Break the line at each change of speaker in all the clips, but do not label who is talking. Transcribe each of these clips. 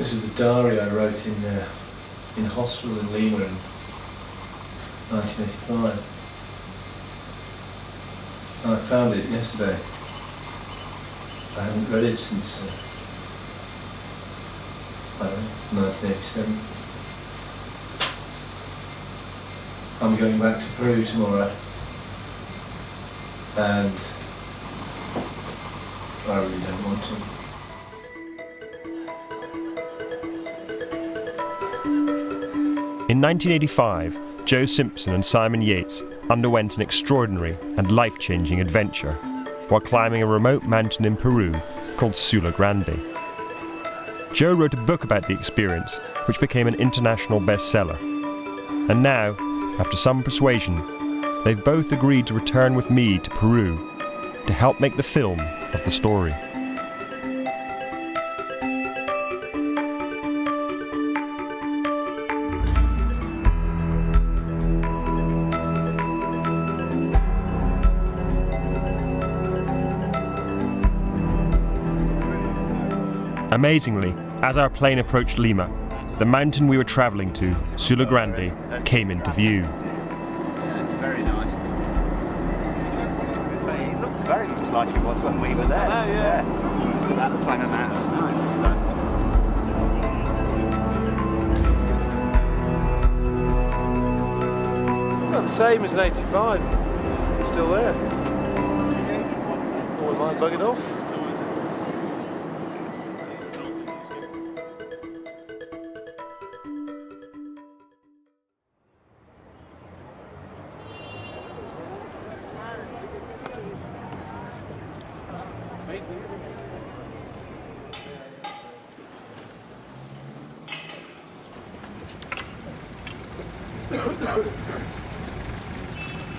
This is the diary I wrote in hospital in Lima in 1985. And I found it yesterday. I haven't read it since, I don't know, 1987. I'm going back to Peru tomorrow, and I really don't want to.
In 1985, Joe Simpson and Simon Yates underwent an extraordinary and life-changing adventure while climbing a remote mountain in Peru called Sula Grande. Joe wrote a book about the experience, which became an international bestseller. And now, after some persuasion, they've both agreed to return with me to Peru to help make the film of the story. Amazingly, as our plane approached Lima, the mountain we were travelling to, Sula Grande, came into view.
Yeah, it's very nice. It looks very much like it was when we were there. Oh, yeah. Just about the same amount of snow.
It's about the same as in 85. It's still there. Thought we might bug it off.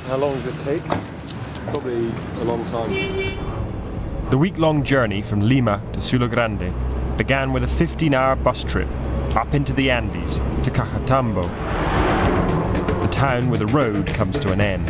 How long does this take? Probably a long time.
The week-long journey from Lima to Sula Grande began with a 15-hour bus trip up into the Andes to Cajatambo, the town where the road comes to an end.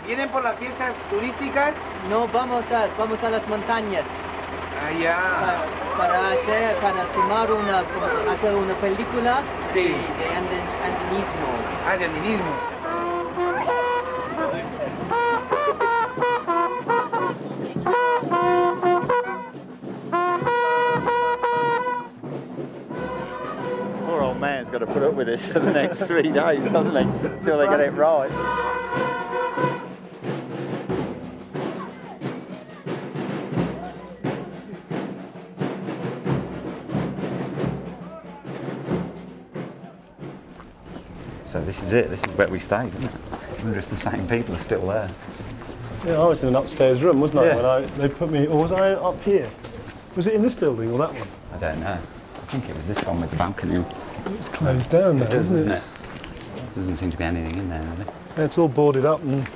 ¿Vienen por las fiestas turísticas?
No, vamos a las montañas.
Allá.
Para hacer una película
Sí.
de andinismo.
Ah, de andinismo.
Poor old man's got to put up with this for the next 3 days, doesn't he? Until they get it right. So this is it, this is where we stayed, isn't it? I wonder if the same people are still there.
Yeah, I was in an upstairs room, wasn't I?
Yeah.
When they put me, or was I up here? Was it in this building or that one?
I don't know. I think it was this one with the balcony.
It's closed down now, isn't it?
Doesn't seem to be anything in there, really.
Yeah, it's all boarded up and...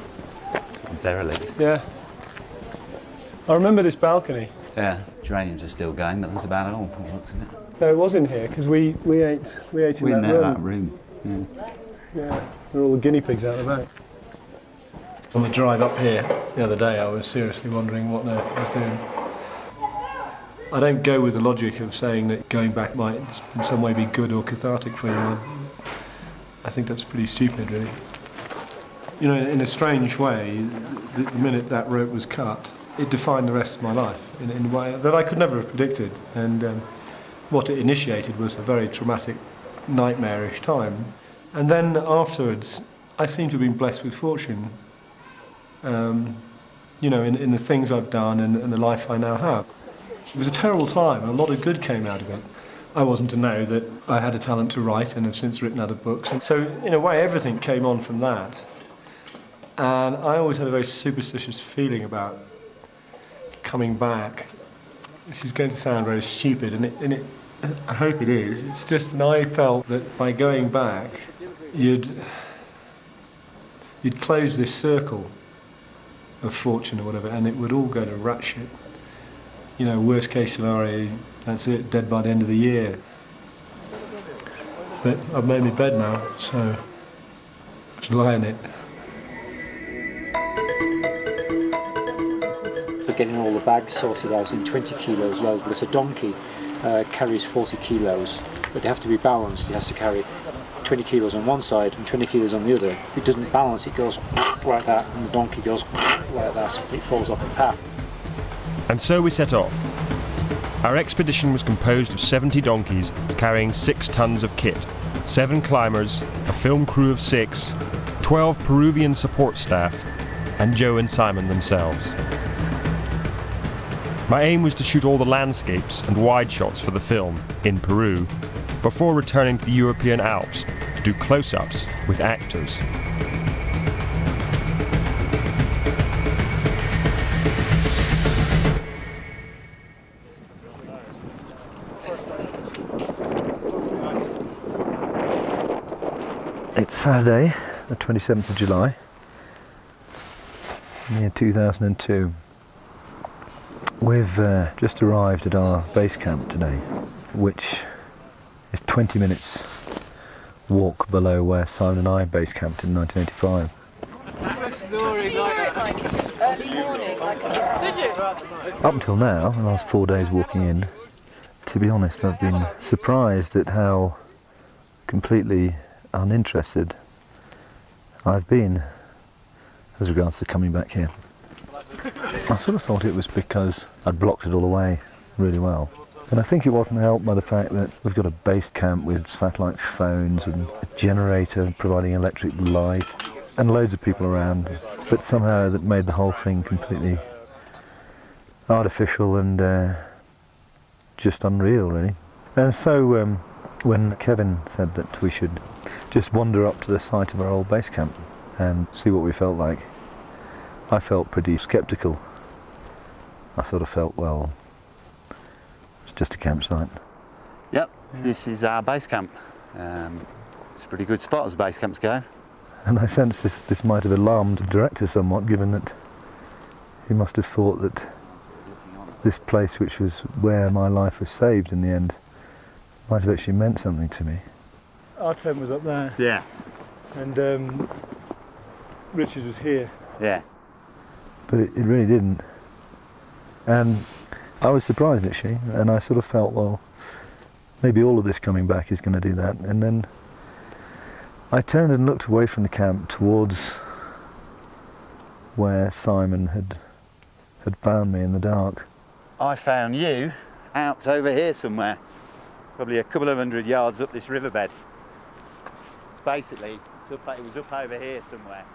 Sort of derelict.
Yeah. I remember this balcony.
Yeah, geraniums are still going, but that's about all, from the looks of it.
No, it was in here, because we ate in that room.
Yeah.
Yeah, there were all the guinea pigs out the back. On the drive up here the other day, I was seriously wondering what on earth I was doing. I don't go with the logic of saying that going back might in some way be good or cathartic for you. I think that's pretty stupid, really. You know, in a strange way, the minute that rope was cut, it defined the rest of my life in a way that I could never have predicted. And what it initiated was a very traumatic, nightmarish time. And then afterwards, I seem to have been blessed with fortune, you know, in the things I've done and the life I now have. It was a terrible time, and a lot of good came out of it. I wasn't to know that I had a talent to write and have since written other books. And so, in a way, everything came on from that. And I always had a very superstitious feeling about coming back, this is going to sound very stupid, and I hope it is. It's just that I felt that by going back, you'd close this circle of fortune or whatever, and it would all go to rat shit. You know, worst case scenario, that's it, dead by the end of the year. But I've made my bed now, so I have to lie in it.
For getting all the bags sorted out in 20 kilos loads, because a donkey carries 40 kilos, but they have to be balanced. It has to carry 20 kilos on one side and 20 kilos on the other. If it doesn't balance, it goes like that, and the donkey goes like that, it falls off the path.
And so we set off. Our expedition was composed of 70 donkeys carrying 6 tons of kit, 7 climbers, a film crew of 6, 12 Peruvian support staff, and Joe and Simon themselves. My aim was to shoot all the landscapes and wide shots for the film in Peru before returning to the European Alps to do close-ups with actors.
It's Saturday, the 27th of July, in the year 2002. We've just arrived at our base camp today, which is 20 minutes walk below where Simon and I base camped in 1985.
Early morning. Did you?
Up until now, the last 4 days walking in, to be honest, I've been surprised at how completely uninterested I've been as regards to coming back here. I sort of thought it was because I'd blocked it all away really well. And I think it wasn't helped by the fact that we've got a base camp with satellite phones and a generator providing electric light and loads of people around, but somehow that made the whole thing completely artificial and just unreal, really. And so when Kevin said that we should just wander up to the site of our old base camp and see what we felt like, I felt pretty sceptical. I sort of felt, well, it's just a campsite.
Yep, this is our base camp. It's a pretty good spot as base camps go.
And I sense this might have alarmed the director somewhat, given that he must have thought that this place, which was where my life was saved in the end, might have actually meant something to me.
Our tent was up there.
Yeah.
And Richard's was here.
Yeah.
But it really didn't. And I was surprised actually, and I sort of felt, well, maybe all of this coming back is going to do that. And then I turned and looked away from the camp towards where Simon had found me in the dark.
I found you out over here somewhere, probably a couple of 100 yards up this riverbed. It's basically, it was up over here somewhere.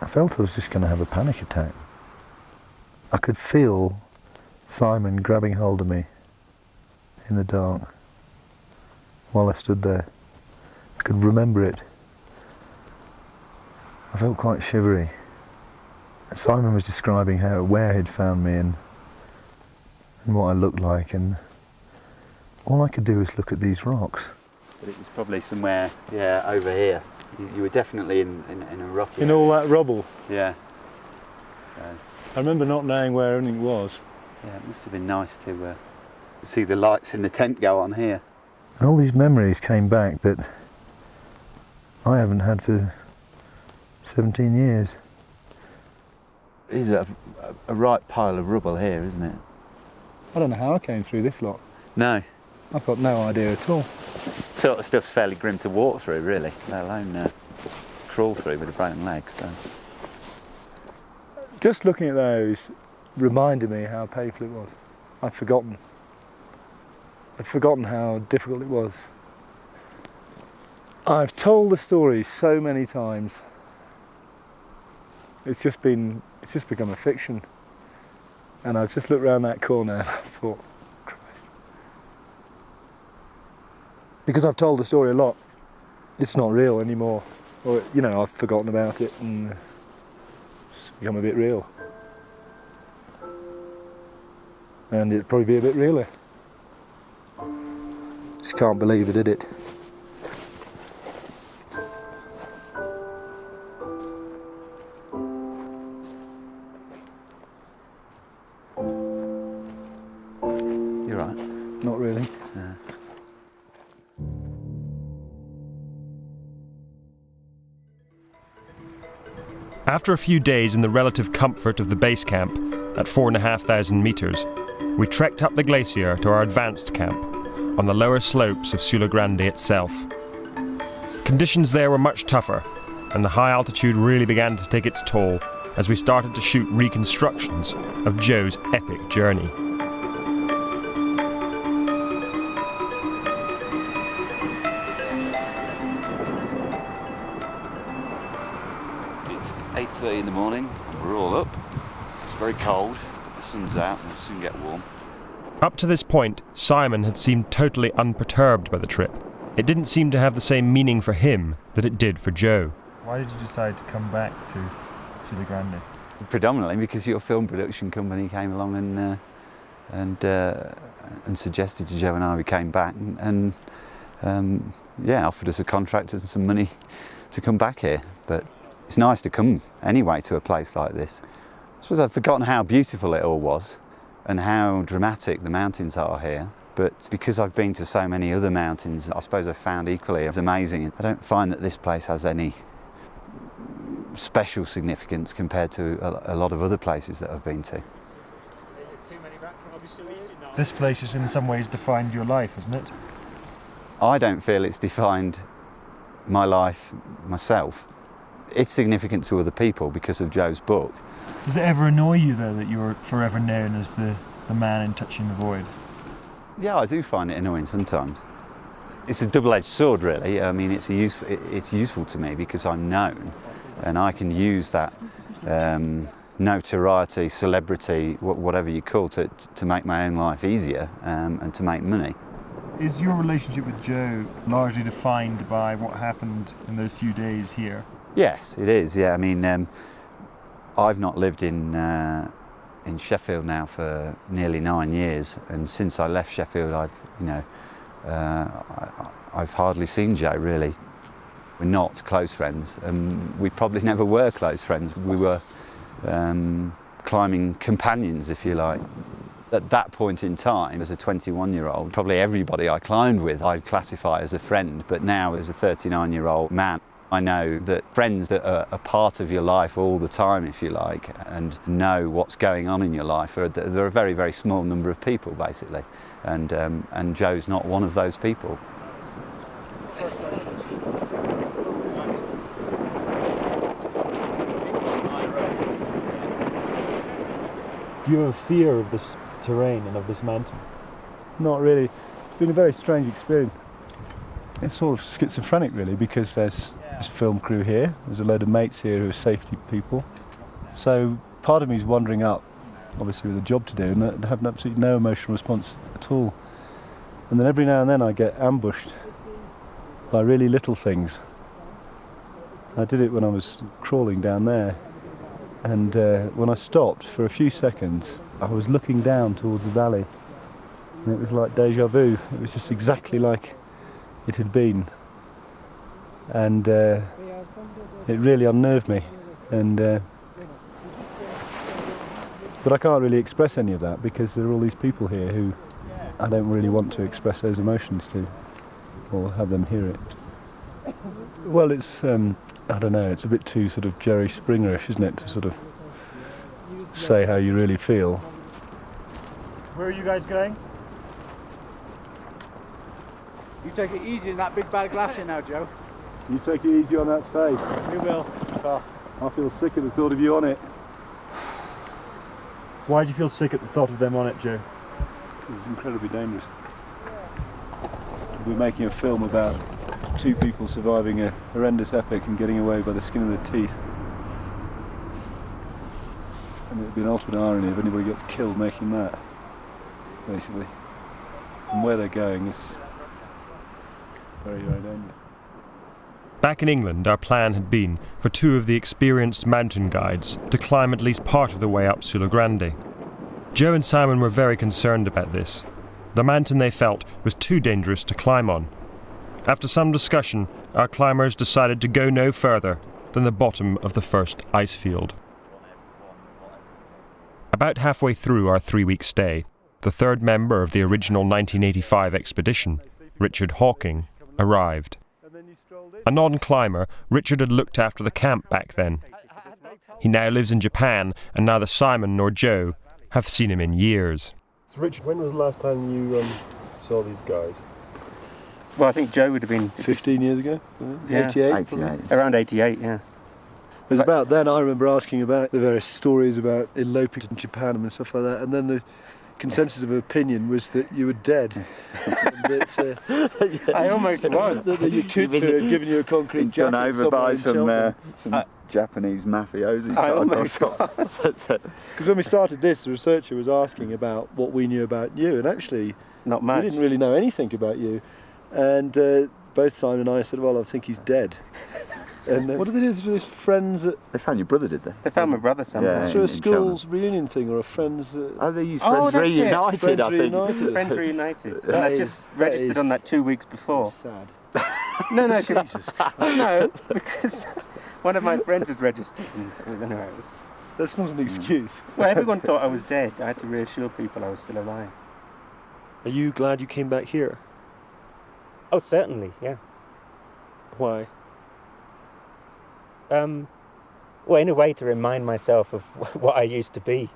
I felt I was just going to have a panic attack. I could feel Simon grabbing hold of me in the dark while I stood there. I could remember it. I felt quite shivery. Simon was describing where he'd found me and what I looked like, and all I could do was look at these rocks.
But it was probably somewhere, yeah, over here. You were definitely in a rocky
In
area.
all that rubble.
Yeah. So,
I remember not knowing where anything was.
yeah, it must have been nice to see the lights in the tent go on here.
And all these memories came back that I haven't had for 17 years.
There's a right pile of rubble here, isn't it?
I don't know how I came through this lot.
No.
I've got no idea at all.
Sort of stuff's fairly grim to walk through, really, let alone crawl through with a broken leg. So.
Just looking at those reminded me how painful it was. I'd forgotten. I'd forgotten how difficult it was. I've told the story so many times. It's just become a fiction. And I've just looked around that corner and I thought, Christ. Because I've told the story a lot, it's not real anymore. Or, you know, I've forgotten about it and it's become a bit real.
and it'd probably be a bit realer. Just can't believe I did it.
You're right.
Not really.
Yeah.
After a few days in the relative comfort of the base camp at 4,500 metres, we trekked up the glacier to our advanced camp on the lower slopes of Sula Grande itself. Conditions there were much tougher, and the high altitude really began to take its toll as we started to shoot reconstructions of Joe's epic journey.
It's 8:30 in the morning, we're all up. It's very cold, the sun's out and we'll soon get warm.
Up to this point, Simon had seemed totally unperturbed by the trip. It didn't seem to have the same meaning for him that it did for Joe.
Why did you decide to come back to Sula Grande?
Predominantly because your film production company came along and suggested to Joe and I we came back and offered us a contract and some money to come back here. But it's nice to come anyway to a place like this. I suppose I'd forgotten how beautiful it all was and how dramatic the mountains are here. But because I've been to so many other mountains, I suppose I've found equally as amazing. I don't find that this place has any special significance compared to a lot of other places that I've been to.
This place has in some ways defined your life, hasn't it?
I don't feel it's defined my life myself. It's significant to other people because of Joe's book.
Does it ever annoy you, though, that you're forever known as the man in Touching the Void?
Yeah, I do find it annoying sometimes. It's a double-edged sword, really. I mean, it's useful to me because I'm known, and I can use that notoriety, celebrity, whatever you call it, to make my own life easier and to make money.
Is your relationship with Joe largely defined by what happened in those few days here?
Yes, it is. Yeah, I mean, I've not lived in Sheffield now for nearly 9 years, and since I left Sheffield, I've hardly seen Joe really. We're not close friends, and we probably never were close friends. We were climbing companions, if you like. At that point in time, as a 21-year-old, probably everybody I climbed with I'd classify as a friend, but now as a 39-year-old man, I know that friends that are a part of your life all the time, if you like, and know what's going on in your life, they're a very, very small number of people, basically. And Joe's not one of those people.
Do you have a fear of this terrain and of this mountain?
Not really. It's been a very strange experience. It's sort of schizophrenic, really, because there's this film crew here, there's a load of mates here who are safety people. So part of me is wandering up, obviously with a job to do, and having absolutely no emotional response at all. And then every now and then I get ambushed by really little things. I did it when I was crawling down there, and when I stopped for a few seconds, I was looking down towards the valley, and it was like déjà vu. It was just exactly like it had been, and it really unnerved me. And but I can't really express any of that because there are all these people here who I don't really want to express those emotions to, or have them hear it. Well, it's I don't know. It's a bit too sort of Jerry Springerish, isn't it, to sort of say how you really feel.
Where are you guys going?
You take it easy in that big bad glacier now, Joe.
You take it easy on that face.
We will.
Oh, I feel sick at the thought of you on it.
Why do you feel sick at the thought of them on it, Joe?
It's incredibly dangerous. We're making a film about two people surviving a horrendous epic and getting away by the skin of their teeth. And it would be an ultimate irony if anybody gets killed making that, basically. And where they're going is very, very dangerous.
Back in England, our plan had been for two of the experienced mountain guides to climb at least part of the way up Sula Grande. Joe and Simon were very concerned about this. The mountain, they felt, was too dangerous to climb on. After some discussion, our climbers decided to go no further than the bottom of the first ice field. About halfway through our 3-week stay, the third member of the original 1985 expedition, Richard Hawking, arrived. A non-climber, Richard had looked after the camp back then. He now lives in Japan, and neither Simon nor Joe have seen him in years.
So Richard, when was the last time you saw these guys?
Well, I think Joe would have been
15 years ago?
Yeah.
88?
Around 88, yeah.
It was about then I remember asking about the various stories about eloping in Japan and stuff like that, and then the consensus of opinion was that you were dead. And that,
I almost was.
That your kids had given you a concrete jacket.
Done over by some Japanese mafiosi.
I almost was.
Because when we started this, the researcher was asking about what we knew about you, and actually
Not much.
we didn't really know anything about you. And both Simon and I said, well, I think he's dead. And what did they do with his friends?
They found your brother, did they?
They found my brother somewhere.
Yeah.
Through a
in
school's reunion thing or a friend's...
Oh, they used Friends
that's it.
Reunited,
Friends
I think.
Reunited.
Friends Reunited. And
That
I
is-
just
that
registered
is
on that 2 weeks before.
Sad.
No, because one of my friends had registered and anyway, it was...
That's not an excuse.
Well, everyone thought I was dead. I had to reassure people I was still alive.
Are you glad you came back here?
Oh, certainly, yeah.
Why?
Well, in a way to remind myself of what I used to be,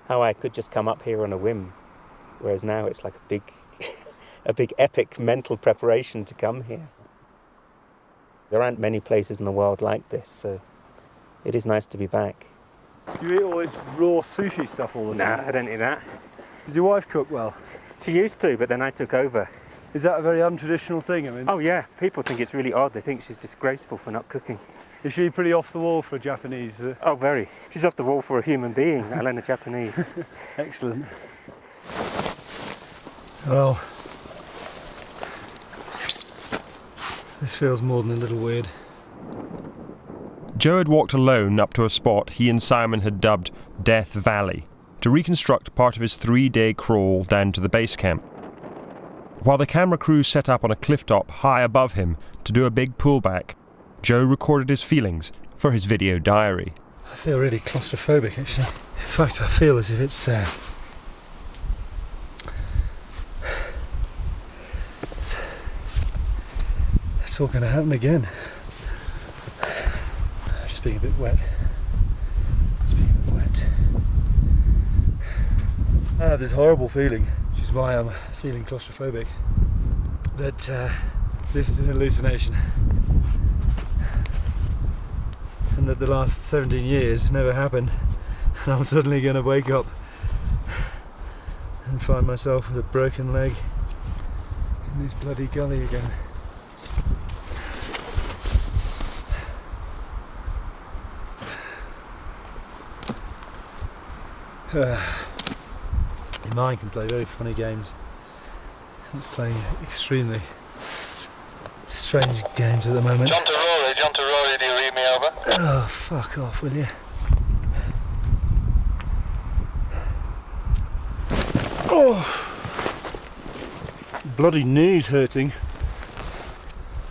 how I could just come up here on a whim, whereas now it's like a big epic mental preparation to come here. There aren't many places in the world like this, so it is nice to be back.
You eat all this raw sushi stuff all the time?
Nah, I don't eat that.
Does your wife cook well?
She used to, but then I took over.
Is that a very untraditional thing? I mean,
Oh yeah, people think it's really odd. They think she's disgraceful for not cooking.
is she pretty off the wall for a Japanese?
Oh, very. She's off the wall for a human being, let alone a Japanese.
Excellent. Well, this feels more than a little weird.
Joe had walked alone up to a spot he and Simon had dubbed Death Valley to reconstruct part of his 3-day crawl down to the base camp. While the camera crew set up on a cliff top high above him to do a big pullback, Joe recorded his feelings for his video diary.
I feel really claustrophobic, actually. In fact, I feel as if it's all going to happen again. Just being a bit wet. I have this horrible feeling, which is why I'm feeling claustrophobic, that this is an hallucination. And that the last 17 years never happened, and I'm suddenly going to wake up and find myself with a broken leg in this bloody gully again. Your mind can play very funny games. It's playing extremely strange games at the moment.
John to Rory, do you read me over?
Oh, fuck off, will you? Oh! Bloody knee's hurting.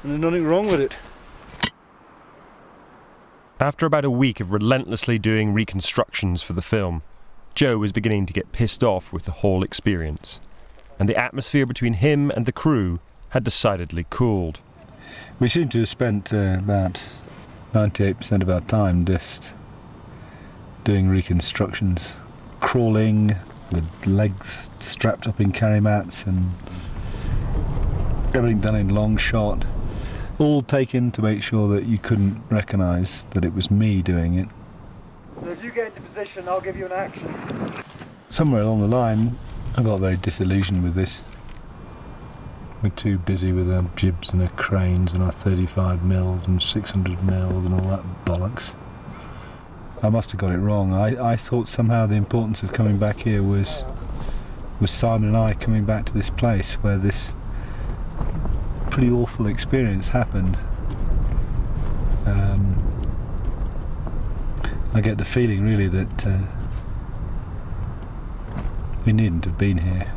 And there's nothing wrong with it.
After about a week of relentlessly doing reconstructions for the film, Joe was beginning to get pissed off with the whole experience, and the atmosphere between him and the crew had decidedly cooled.
We seem to have spent about 98% of our time just doing reconstructions, crawling with legs strapped up in carry mats and everything done in long shot, all taken to make sure that you couldn't recognise that it was me doing it.
So if you get into position, I'll give you an action.
Somewhere along the line, I got very disillusioned with this. We're too busy with our jibs and our cranes and our 35mm and 600mm and all that bollocks. I must have got it wrong. I thought somehow the importance of coming back here was Simon and I coming back to this place where this pretty awful experience happened. I get the feeling really that We needn't have been here.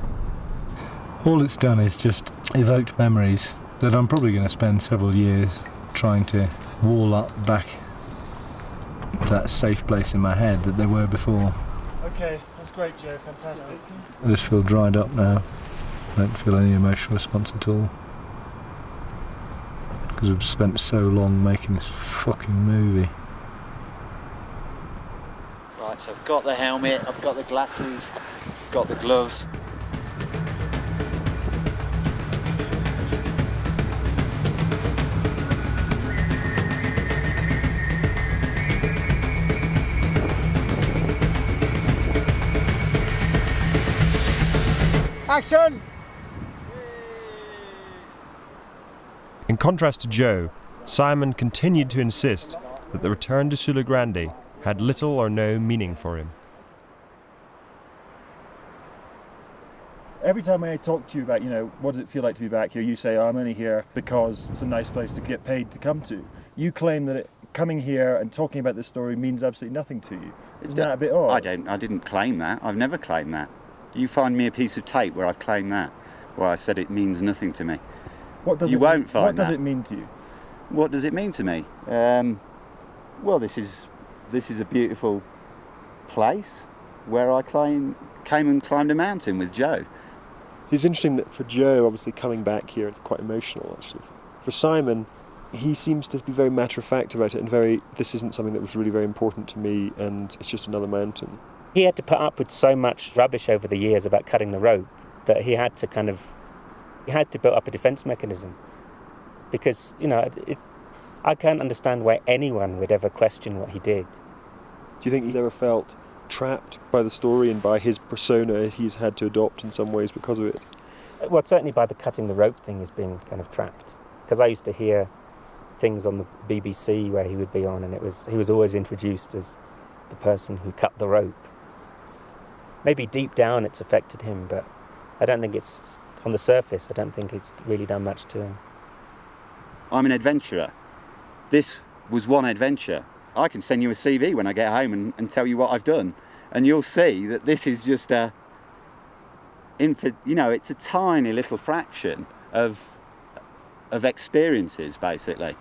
All it's done is just evoked memories that I'm probably going to spend several years trying to wall up back that safe place in my head that they were before.
Okay, that's great, Joe. Fantastic.
I just feel dried up now. I don't feel any emotional response at all. Because we've spent so long making this fucking movie.
Right, so I've got the helmet, I've got the glasses, I've got the gloves.
Action!
In contrast to Joe, Simon continued to insist that the return to Sula Grande had little or no meaning for him.
Every time I talk to you about, what does it feel like to be back here, you say, I'm only here because it's a nice place to get paid to come to. You claim that coming here and talking about this story means absolutely nothing to you. Isn't that a bit odd?
I didn't claim that. I've never claimed that. You find me a piece of tape where I've claimed that, where I said it means nothing to me.
What does
you
it
won't
mean?
find
What does
that.
it mean to you?
What does it mean to me? Well, this is a beautiful place where I came and climbed a mountain with Joe.
It's interesting that for Joe, obviously coming back here, it's quite emotional actually. For Simon, he seems to be very matter-of-fact about it and this isn't something that was really very important to me and it's just another mountain.
He had to put up with so much rubbish over the years about cutting the rope that he had to build up a defence mechanism. Because, I can't understand why anyone would ever question what he did.
Do you think he's ever felt trapped by the story and by his persona he's had to adopt in some ways because of it?
Well, certainly by the cutting the rope thing, he's been kind of trapped. Because I used to hear things on the BBC where he would be on, and he was always introduced as the person who cut the rope. Maybe deep down it's affected him, but I don't think it's, on the surface, I don't think it's really done much to him.
I'm an adventurer. This was one adventure. I can send you a CV when I get home and tell you what I've done, and you'll see that this is just it's a tiny little fraction of experiences, basically.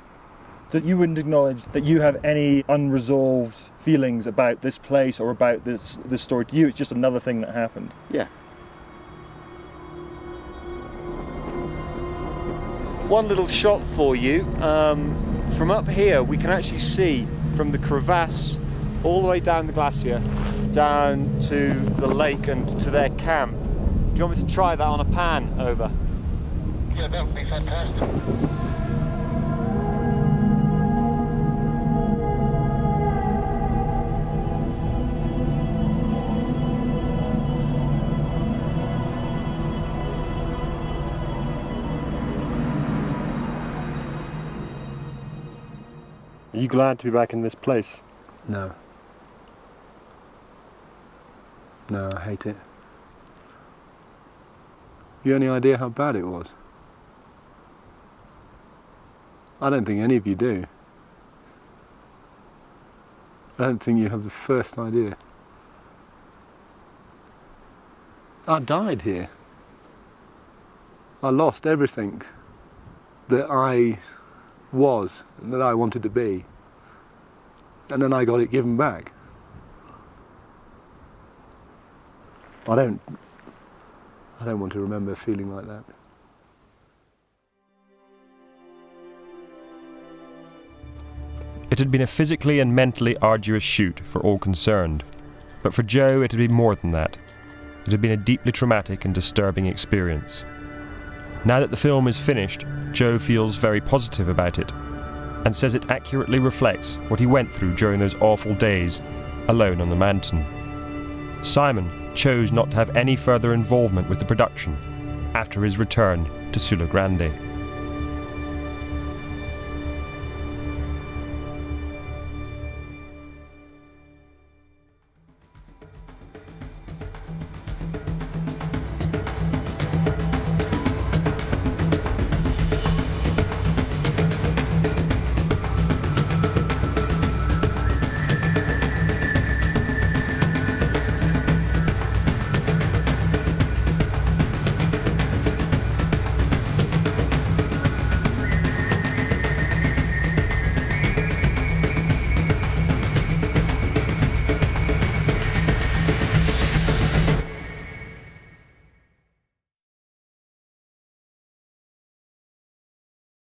That you wouldn't acknowledge that you have any unresolved feelings about this place or about this story. To you, it's just another thing that happened.
Yeah.
One little shot for you. From up here, we can actually see from the crevasse all the way down the glacier, down to the lake and to their camp. Do you want me to try that on a pan? Over.
Yeah, that would be fantastic.
Are you glad to be back in this place?
No. No, I hate it. You have any idea how bad it was? I don't think any of you do. I don't think you have the first idea. I died here. I lost everything that I was and that I wanted to be. And then I got it given back. I don't want to remember feeling like that.
It had been a physically and mentally arduous shoot for all concerned, but for Joe it had been more than that. It had been a deeply traumatic and disturbing experience. Now that the film is finished, Joe feels very positive about it, and says it accurately reflects what he went through during those awful days, alone on the mountain. Simon chose not to have any further involvement with the production after his return to Sula Grande.